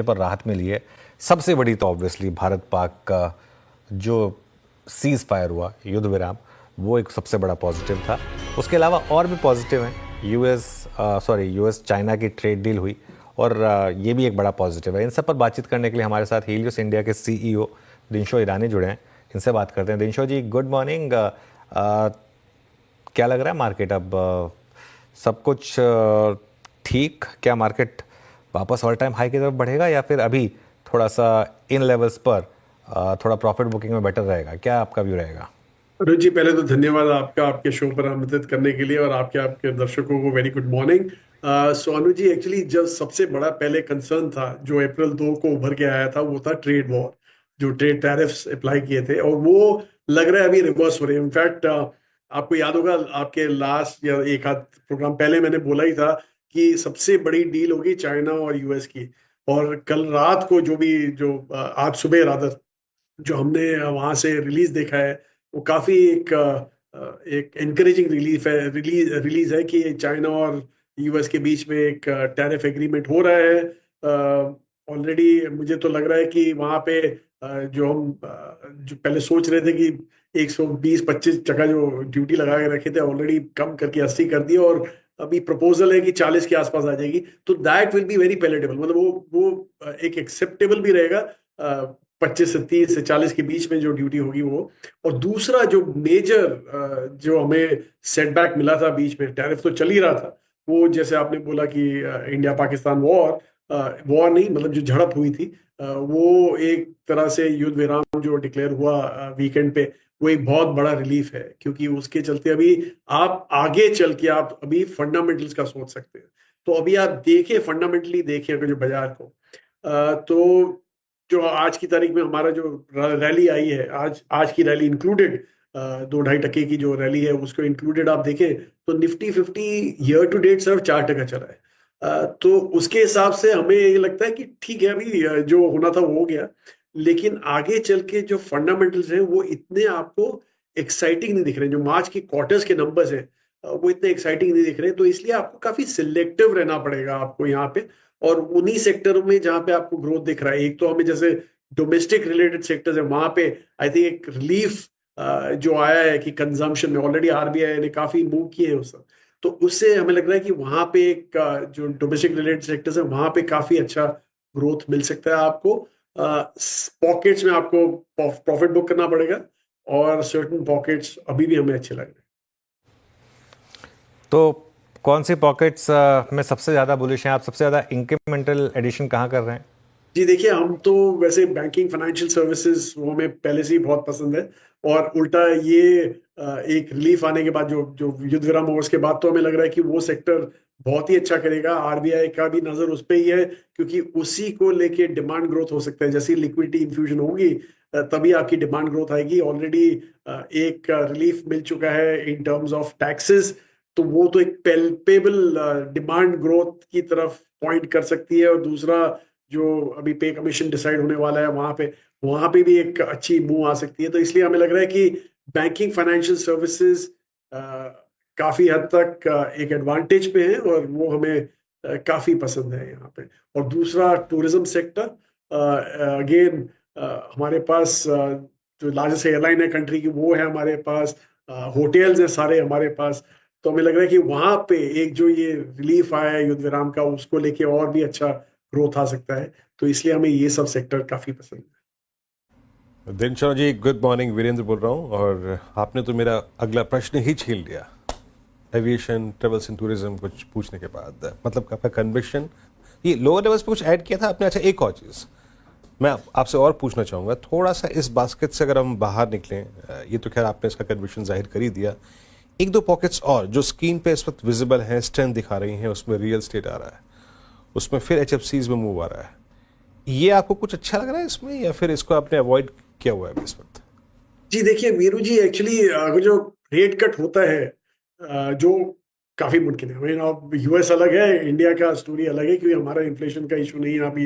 पर राहत मिली है। सबसे बड़ी तो ऑब्वियसली भारत पाक का जो सीज फायर हुआ, युद्ध विराम, वो एक सबसे बड़ा पॉजिटिव था। उसके अलावा और भी पॉजिटिव हैं। यूएस चाइना की ट्रेड डील हुई और ये भी एक बड़ा पॉजिटिव है। इन सब पर बातचीत करने के लिए हमारे साथ हीलियोस इंडिया के सीईओ दिनशो ईरानी जुड़े हैं। इनसे बात करते हैं। दिनशो जी, गुड मॉर्निंग। क्या लग रहा है मार्केट अब? सब कुछ ठीक? क्या मार्केट वापस ऑल टाइम हाई की तरफ बढ़ेगा या फिर अभी थोड़ा सा इन लेवल्स पर थोड़ा प्रॉफिट बुकिंग में बेटर रहेगा? क्या आपका व्यू रहेगा? अरुण जी, पहले तो धन्यवाद आपका आपके शो पर आमंत्रित करने के लिए और आपके आपके दर्शकों को very good morning. Sonu ji, actually जब सबसे बड़ा पहले कंसर्न था जो अप्रैल 2 को उभर के आया था वो था ट्रेड वॉर, जो ट्रेड टैरिफ्स अप्लाई किए थे, और वो लग रहा है अभी रिवर्स हो रहे हैं। इनफैक्ट आपको याद होगा आपके लास्ट या एक आध प्रोग्राम पहले मैंने बोला ही था कि सबसे बड़ी डील होगी चाइना और यूएस की। और कल रात को आज सुबह रादर जो हमने वहां से रिलीज देखा है वो काफी एक एनकरेजिंग रिलीज है कि चाइना और यूएस के बीच में एक टैरिफ एग्रीमेंट हो रहा है। ऑलरेडी मुझे तो लग रहा है कि वहां पे जो पहले सोच रहे थे कि 120-25 टका जो ड्यूटी लगा के रखे थे ऑलरेडी कम करके 80 कर दिया, और अभी प्रपोजल है कि 40 के आसपास आ जाएगी। तो that will be very palatable, मतलब वो एक एक्सेप्टेबल भी रहेगा। 25 से 30 से 40 के बीच में जो ड्यूटी होगी वो। और दूसरा जो मेजर जो हमें सेटबैक मिला था बीच में, टैरिफ तो चल ही रहा था, वो जैसे आपने बोला कि इंडिया पाकिस्तान वॉर, वॉर नहीं मतलब जो झड़प हुई थी, वो एक तरह से युद्ध विराम जो डिक्लेयर हुआ वीकेंड पे, वो एक बहुत बड़ा रिलीफ है, क्योंकि उसके चलते अभी आप आगे चल के आप अभी फंडामेंटल्स का सोच सकते हैं। तो अभी आप देखें, फंडामेंटली देखें अगर जो बाजार को, तो जो आज की तारीख में हमारा जो रैली आई है, आज आज की रैली इंक्लूडेड 2-2.5 टके की जो रैली है उसको इंक्लूडेड आप देखें तो निफ्टी 50 ईयर टू डेट सिर्फ 4 टका चला है। तो उसके हिसाब से हमें ये लगता है कि ठीक है, अभी जो होना था वो हो गया। लेकिन आगे चल के जो फंडामेंटल्स हैं वो इतने आपको एक्साइटिंग नहीं दिख रहे। जो मार्च के क्वार्टर्स के नंबर्स हैं वो इतने एक्साइटिंग नहीं दिख रहे, तो इसलिए आपको काफी सिलेक्टिव रहना पड़ेगा आपको यहाँ पे। और उन्हीं सेक्टरों में जहां पे आपको ग्रोथ दिख रहा है, एक तो हमें जैसे डोमेस्टिक रिलेटेड सेक्टर्स है वहां पे आई थिंक एक रिलीफ जो आया है कि कंजम्पशन में ऑलरेडी आरबीआई ने काफी मूव किए हैं उस, तो उससे हमें लग रहा है कि वहां पे एक जो डोमेस्टिक रिलेटेड सेक्टर्स है वहां पे काफी अच्छा ग्रोथ मिल सकता है आपको। पॉकेट्स में आपको प्रॉफिट बुक करना पड़ेगा, और सर्टेन पॉकेट्स अभी भी हमें अच्छे लग रहे हैं। तो कौन सी पॉकेट्स में सबसे ज़्यादा बुलिश हैं आप? सबसे ज़्यादा इंक्रीमेंटल एडिशन कहाँ कर रहे हैं? जी देखिए, हम तो वैसे बैंकिंग फाइनेंशियल सर्विसेज वो हमें पहले से ही बहुत पसंद है। और उल्टा ये एक रिलीफ आने के बाद, जो जो युद्ध विराम हुआ उसके बाद, तो हमें लग रहा है कि वो सेक्टर बहुत ही अच्छा करेगा। आरबीआई का भी नजर उस पे ही है, क्योंकि उसी को लेके डिमांड ग्रोथ हो सकता है। जैसी लिक्विडिटी इन्फ्यूजन होगी तभी आपकी डिमांड ग्रोथ आएगी। ऑलरेडी एक रिलीफ मिल चुका है इन टर्म्स ऑफ टैक्सेस, तो वो तो एक पेल्पेबल डिमांड ग्रोथ की तरफ पॉइंट कर सकती है। और दूसरा, जो अभी पे कमीशन डिसाइड होने वाला है वहां पे भी एक अच्छी मूव आ सकती है। तो इसलिए हमें लग रहा है कि बैंकिंग फाइनेंशियल सर्विसेज काफी हद तक एक एडवांटेज पे है, और वो हमें काफी पसंद है यहाँ पे। और दूसरा, टूरिज्म सेक्टर, अगेन हमारे पास जो लार्जेस्ट एयरलाइन है कंट्री की वो है हमारे पास, होटल्स हैं सारे हमारे पास। तो हमें लग रहा है कि वहां पे एक जो ये रिलीफ आया है युद्ध विराम का, उसको लेके और भी अच्छा ग्रोथ आ सकता है। तो इसलिए हमें ये सब सेक्टर काफी पसंद है। दिनशो जी, गुड मॉर्निंग। वीरेंद्र बोल रहा हूँ और आपने तो मेरा अगला प्रश्न ही छीन लिया। एविएशन, ट्रेवल्स एंड टूरिज्म कुछ पूछने के बाद मतलब आपका कन्विक्शन ये लोअर लेवल्स पे कुछ ऐड किया था आपने। अच्छा, एक और चीज़ मैं आपसे और पूछना चाहूँगा, थोड़ा सा इस बास्केट से अगर हम बाहर निकलें, ये तो खैर आपने इसका कन्विक्शन जाहिर कर ही दिया। एक दो पॉकेट्स और जो स्क्रीन पे इस वक्त विजिबल हैं, स्ट्रेंथ दिखा रही हैं, उसमें रियल स्टेट आ रहा है, उसमें फिर एचएफसीज में मूव आ रहा है। ये आपको कुछ अच्छा लग रहा है इसमें, या फिर इसको आपने अवॉइड किया हुआ है अभी इस वक्त? जी देखिए वीरू जी, एक्चुअली जो रेट कट होता है, जो काफी मुमकिन है। वही अब यूएस अलग है, इंडिया का स्टोरी अलग है, क्योंकि हमारा इन्फ्लेशन का इशू नहीं है अभी।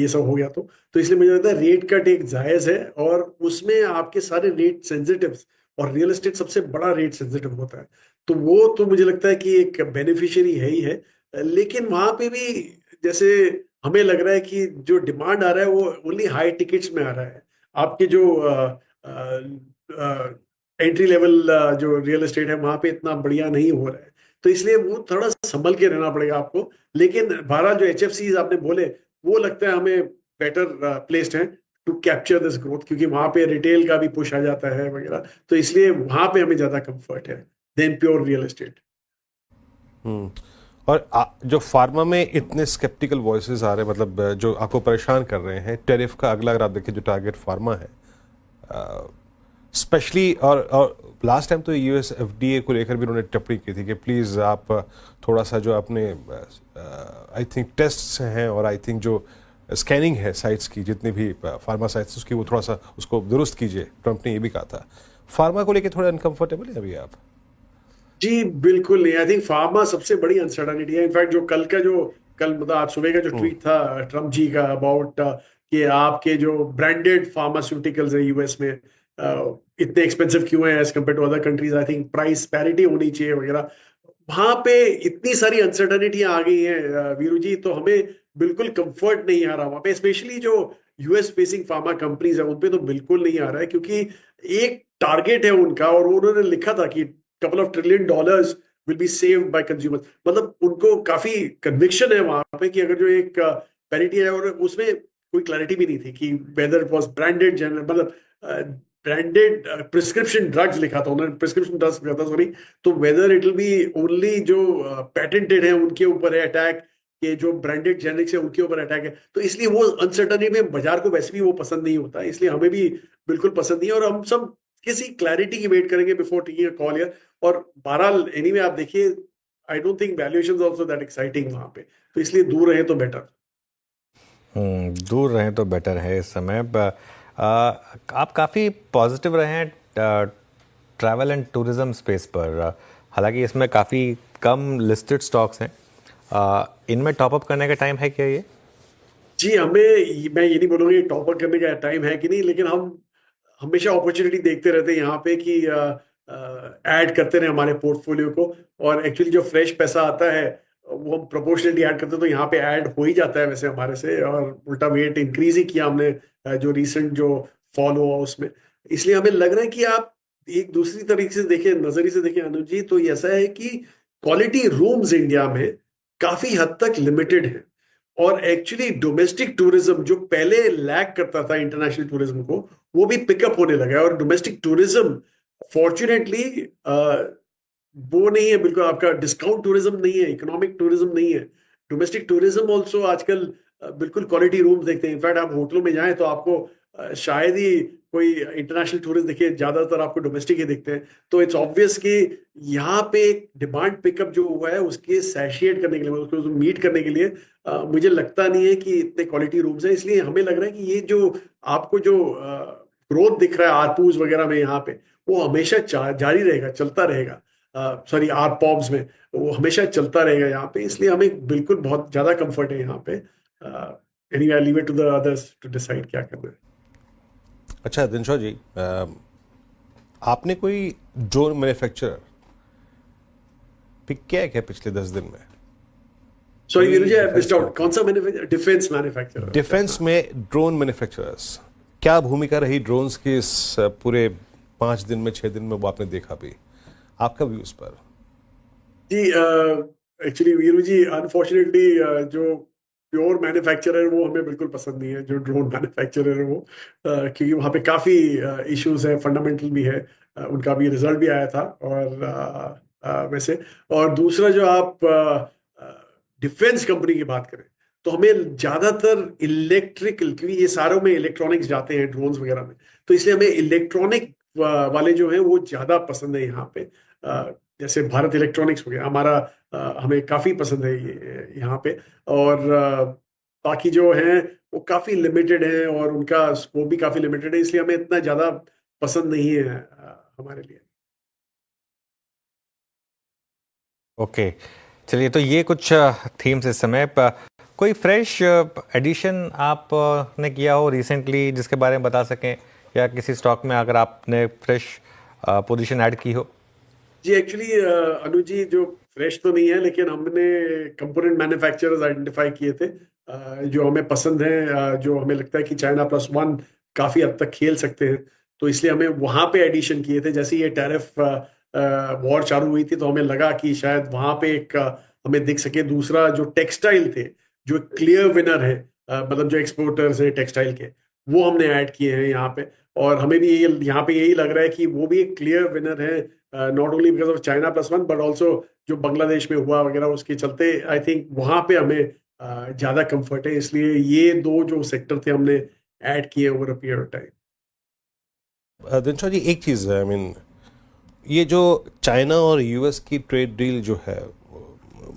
ये सब हो गया तो इसलिए मुझे लगता है रेट कट एक जायज है, और उसमें आपके सारे रेट सेंसिटिव्स, और रियल एस्टेट सबसे बड़ा रेट सेंसिटिव होता है, तो वो तो मुझे लगता है कि एक बेनिफिशियरी है ही है। लेकिन वहां पे भी जैसे हमें लग रहा है कि जो डिमांड आ रहा है वो ओनली हाई टिकट्स में आ रहा है। आपके जो एंट्री लेवल जो रियल एस्टेट है वहां पे इतना बढ़िया नहीं हो रहा है, तो इसलिए वो थोड़ा संभल के रहना पड़ेगा आपको। लेकिन बहरहाल जो HFCs आपने बोले, वो लगता है हमें बेटर प्लेस्ड है टू कैप्चर दिस ग्रोथ, क्योंकि वहां पे रिटेल का भी पुश आ जाता है वगैरह, तो इसलिए वहां पे हमें ज्यादा कंफर्ट है देन प्योर रियल एस्टेट। और जो फार्मा में इतने स्केप्टिकल वॉइसेस आ रहे हैं, मतलब जो आपको परेशान कर रहे हैं टैरिफ का, अगला अगर आप देखें जो टारगेट फार्मा है स्पेशली, और लास्ट टाइम तो यूएस FDA को लेकर भी उन्होंने टिप्पणी की थी कि प्लीज़ आप थोड़ा सा जो अपने आई थिंक टेस्ट्स हैं और आई थिंक जो स्कैनिंग है साइट्स की, जितनी भी फार्मा साइट्स उसकी, वो थोड़ा सा उसको दुरुस्त कीजिए। ट्रंप ने ये भी कहा था। फार्मा को लेकर थोड़ा अनकंफर्टेबल है अभी आप? जी बिल्कुल नहीं, आई थिंक फार्मा सबसे बड़ी अनसर्टनिटी है। इनफैक्ट जो कल मतलब आज सुबह का जो ट्वीट था ट्रम्प जी का अबाउट कि आपके जो ब्रांडेड फार्मास्यूटिकल्स है यूएस में इतने एक्सपेंसिव क्यों है as compare to other countries, I think price parity होनी चाहिए वगैरह। वहां पे इतनी सारी अनसर्टनिटी आ गई है वीरू जी, तो हमें बिल्कुल कंफर्ट नहीं आ रहा वहां पे। स्पेशली जो यूएस फेसिंग फार्मा कंपनीज है उन पे तो बिल्कुल नहीं आ रहा है, क्योंकि एक टारगेट है उनका और उन्होंने लिखा था कि couple of $1 trillion will be saved by consumers। मतलब उनको काफी कन्विक्शन है वहां पे कि अगर जो एक पैरिटी है, और उसमें कोई क्लैरिटी भी नहीं थी कि whether it was branded general, मतलब ब्रांडेड प्रिस्क्रिप्शन ड्रग्स लिखा था उन्होंने, प्रिस्क्रिप्शन ड्रग्स लिखा था सॉरी। तो whether it will be only जो पेटेंटेड है उनके ऊपर है अटैक, कि जो ब्रांडेड जेनरिक्स है उनके ऊपर अटैक है। तो इसलिए वो अनसर्टनिटी में बाजार को वैसे भी वो पसंद नहीं होता, इसलिए हमें भी बिल्कुल पसंद नहीं है, और हम सब किसी क्लैरिटी की वेट करेंगे before taking a call here. और बहरहाल एनीवे आप देखिए, I don't think valuations also that exciting वहां पे, तो इसलिए दूर रहे तो बेटर। दूर रहें तो बेटर है इस समय। आप काफ़ी पॉजिटिव रहे हैं ट्रैवल एंड टूरिज्म स्पेस पर। हालांकि इसमें काफ़ी कम लिस्टेड स्टॉक्स हैं। इनमें टॉपअप करने का टाइम है क्या ये? जी मैं ये नहीं बोलूंगा कि टॉप अप करने का टाइम है कि नहीं, लेकिन हम हमेशा अपॉर्चुनिटी देखते रहते हैं यहाँ पे कि ऐड करते रहे हमारे पोर्टफोलियो को। और एक्चुअली जो फ्रेश पैसा आता है वो हम प्रोपोर्शनली ऐड करते हैं, तो यहाँ पे ऐड हो ही जाता है वैसे हमारे से, और उल्टा वेट इंक्रीज ही किया हमने जो रिसेंट जो फॉल हुआ उसमें। इसलिए हमें लग रहा है कि आप एक दूसरी तरीके से देखें, नजरिए से देखें अनुज जी, तो ऐसा है कि क्वालिटी रूम्स इंडिया में काफी हद तक लिमिटेड है। और एक्चुअली डोमेस्टिक टूरिज्म जो पहले लैग करता था इंटरनेशनल टूरिज्म को, वो भी पिकअप होने लगा है। और डोमेस्टिक टूरिज्म फॉर्चुनेटली वो नहीं है बिल्कुल, आपका डिस्काउंट टूरिज्म नहीं है, इकोनॉमिक टूरिज्म नहीं है। डोमेस्टिक टूरिज्म ऑल्सो आजकल बिल्कुल क्वालिटी रूम्स देखते हैं। इनफैक्ट आप होटलों में जाएं तो आपको शायद ही कोई इंटरनेशनल टूरिस्ट दिखे, ज्यादातर आपको डोमेस्टिक ही दिखते हैं। तो इट्स ऑब्वियस कि यहाँ पे डिमांड पिकअप जो हुआ है उसके सैशिएट करने के लिए, उसको मीट करने के लिए मुझे लगता नहीं है कि इतने क्वालिटी रूम्स हैं। इसलिए हमें लग रहा है कि ये जो आपको जो ग्रोथ दिख रहा है आरपूज वगैरह में यहाँ पे, वो हमेशा जारी रहेगा, चलता रहेगा। सॉरी आरपॉब्स में वो हमेशा चलता रहेगा यहाँ पे, इसलिए हमें बिल्कुल बहुत ज्यादा कंफर्ट है यहाँ पे। Anyway I leave it to the others to decide क्या करना है। अच्छा दिनशॉ जी, आपने कोई ड्रोन मैन्युफैक्चरर पिक किया है क्या पिछले 10 दिन में? Sorry Viru ji, I missed out, कौन सा मैन्युफैक्चरर? Defence manufacturer. डिफेंस में ड्रोन मैन्युफैक्चरर्स, क्या भूमिका रही ड्रोन्स की इस पूरे 5 दिन में 6 दिन में, वो आपने देखा भी, आपका व्यू इस पर? जी एक्चुअली वीरू जी, अनफॉर्चुनेटली जो प्योर मैन्युफैक्चरर वो हमें बिल्कुल पसंद नहीं है, जो ड्रोन मैन्युफैक्चरर है वो, क्योंकि वहाँ पे काफ़ी इश्यूज हैं, फंडामेंटल भी है। उनका भी रिजल्ट भी आया था, और वैसे। और दूसरा जो आप डिफेंस कंपनी की बात करें, तो हमें ज़्यादातर इलेक्ट्रिकल, क्योंकि ये सारों में इलेक्ट्रॉनिक्स जाते हैं ड्रोन्स वगैरह में, तो इसलिए हमें इलेक्ट्रॉनिक वाले जो हैं वो ज़्यादा पसंद है यहाँ पे। जैसे भारत इलेक्ट्रॉनिक्स हो गया हमारा, हमें काफ़ी पसंद है ये यहाँ पे। और बाकी जो हैं वो काफ़ी लिमिटेड हैं, और उनका स्कोप भी काफ़ी लिमिटेड है, इसलिए हमें इतना ज़्यादा पसंद नहीं है हमारे लिए। ओके, चलिए, तो ये कुछ थीम्स इस समय कोई फ्रेश एडिशन आप ने किया हो रिसेंटली जिसके बारे में बता सकें, या किसी स्टॉक में अगर आपने फ्रेश पोजीशन ऐड की हो? जी एक्चुअली अनुज जी, जो फ्रेश तो नहीं है, लेकिन हमने कंपोनेंट मैन्युफैक्चरर्स आइडेंटिफाई किए थे जो हमें पसंद है, जो हमें लगता है कि चाइना प्लस वन काफी हद तक खेल सकते हैं, तो इसलिए हमें वहां पे एडिशन किए थे। जैसे ये टैरिफ वॉर चालू हुई थी तो हमें लगा कि शायद वहां पे एक हमें दिख सके। दूसरा जो टेक्सटाइल थे, जो क्लियर विनर है, मतलब जो एक्सपोर्टर्स हैं टेक्सटाइल के, वो हमने ऐड किए हैं यहाँ पे। और हमें भी यहाँ पे यही लग रहा है कि वो भी एक क्लियर विनर है, not only because of China plus one but also जो बांग्लादेश में हुआ वगैरह उसके चलते आई थिंक वहां पे हमें ज्यादा कंफर्ट है। इसलिए ये दो जो सेक्टर थे हमने ऐड किए over a period of time. Dinshaw ji, एक चीज़ है, आई मीन ये जो चाइना और यूएस की ट्रेड डील जो है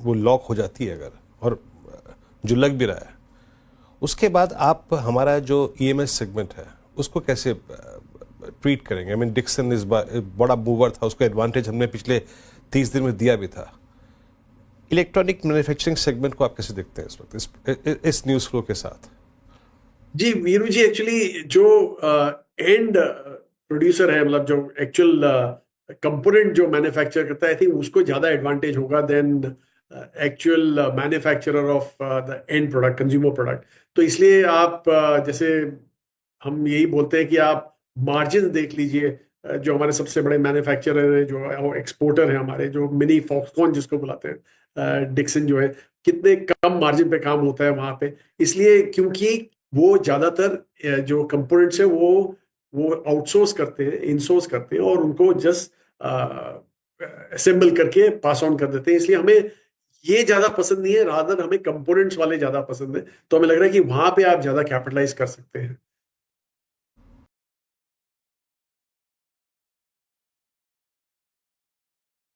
वो लॉक हो जाती है अगर, और जो लग भी रहा है, उसके बाद आप हमारा जो ईएमएस सेगमेंट है उसको कैसे ट्रीट करेंगे? आई मीन डिक्सन इस बार बड़ा मूवर था, उसको एडवांटेज हमने पिछले 30 दिन में दिया भी था। इलेक्ट्रॉनिक मैन्युफैक्चरिंग सेगमेंट को आप कैसे देखते हैं इस वक्त इस न्यूज़ फ्लो के साथ? जी वीरू जी, एक्चुअली जो एंड प्रोड्यूसर है, मतलब जो एक्चुअल कंपोनेंट जो मैन्युफैक्चर करता है, आई थिंक उसको ज्यादा एडवांटेज होगा than actual manufacturer of the end product, consumer product. तो इसलिए आप जैसे हम यही बोलते हैं कि आप मार्जिन देख लीजिए। जो हमारे सबसे बड़े मैन्युफैक्चरर हैं, जो एक्सपोर्टर हैं हमारे, जो मिनी फॉक्सकॉन जिसको बुलाते हैं, डिक्सन जो है, कितने कम मार्जिन पे काम होता है वहां पे। इसलिए क्योंकि वो ज्यादातर जो कंपोनेंट्स है वो आउटसोर्स करते हैं, इनसोर्स करते हैं, और उनको जस्ट असेंबल करके पास ऑन कर देते हैं। इसलिए हमें ये ज्यादा पसंद नहीं है, रादर हमें कंपोनेंट्स वाले ज्यादा पसंद है। तो हमें लग रहा है कि वहां पे आप ज्यादा कैपिटलाइज कर सकते हैं।